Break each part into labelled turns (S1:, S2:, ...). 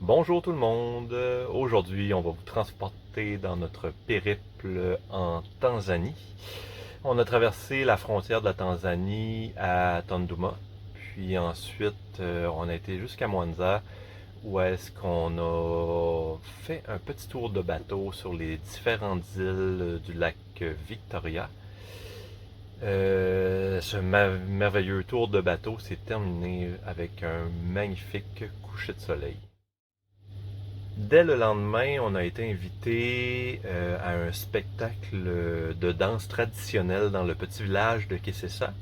S1: Bonjour tout le monde, aujourd'hui on va vous transporter dans notre périple en Tanzanie. On a traversé la frontière de la Tanzanie à Tunduma, puis ensuite on a été jusqu'à Mwanza où est-ce qu'on a fait un petit tour de bateau sur les différentes îles du lac Victoria. Ce merveilleux tour de bateau s'est terminé avec un magnifique coucher de soleil. Dès le lendemain, on a été invité à un spectacle de danse traditionnelle dans le petit village de Kisesa.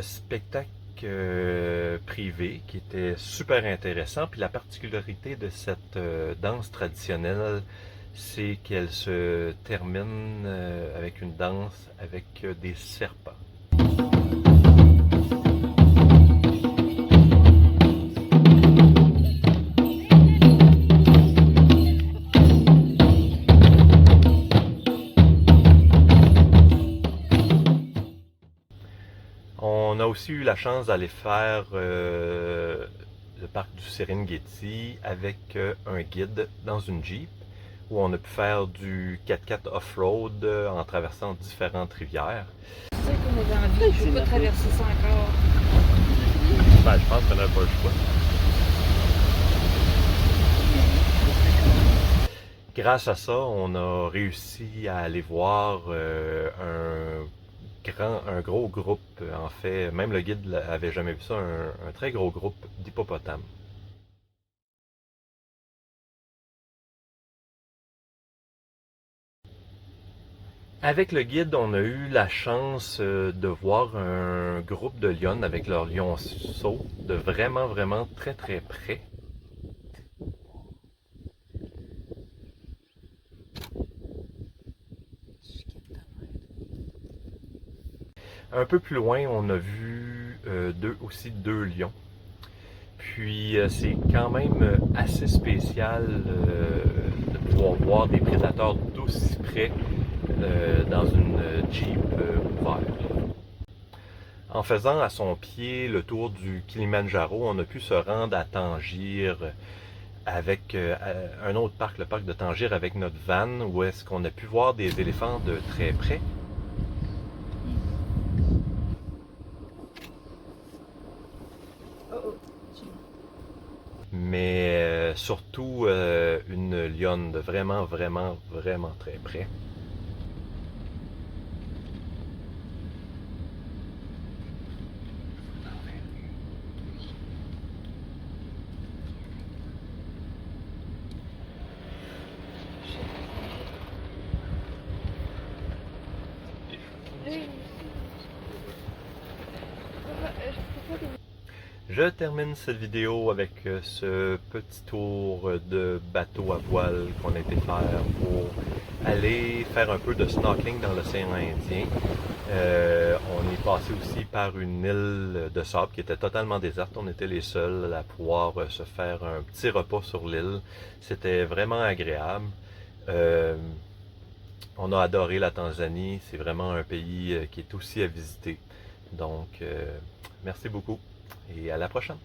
S1: Spectacle privé qui était super intéressant. Puis la particularité de cette danse traditionnelle, c'est qu'elle se termine avec une danse avec des serpents. On a aussi eu la chance d'aller faire le parc du Serengeti avec un guide dans une Jeep où on a pu faire du 4x4 off-road en traversant différentes rivières.
S2: C'est ça qu'on avait envie, je ne veux pas traverser ça encore.
S1: Ben, je pense qu'on n'a pas le choix. Grâce à ça, on a réussi à aller voir un gros groupe, en fait, même le guide avait jamais vu ça, un très gros groupe d'hippopotames. Avec le guide, on a eu la chance de voir un groupe de lionnes avec leurs lionceaux de vraiment très près. Un peu plus loin, on a vu deux lions. Puis c'est quand même assez spécial de pouvoir voir des prédateurs d'aussi près dans une Jeep ouverte. En faisant à son pied le tour du Kilimanjaro, on a pu se rendre à Tangier avec un autre parc, le parc de Tangier, avec notre van, où est-ce qu'on a pu voir des éléphants de très près. Mais surtout une lionne de vraiment très près. Je termine cette vidéo avec ce petit tour de bateau à voile qu'on a été faire pour aller faire un peu de snorkeling dans l'océan Indien. On est passé aussi par une île de sable qui était totalement déserte. On était les seuls à pouvoir se faire un petit repas sur l'île. C'était vraiment agréable. On a adoré la Tanzanie. C'est vraiment un pays qui est aussi à visiter. Donc, merci beaucoup et à la prochaine.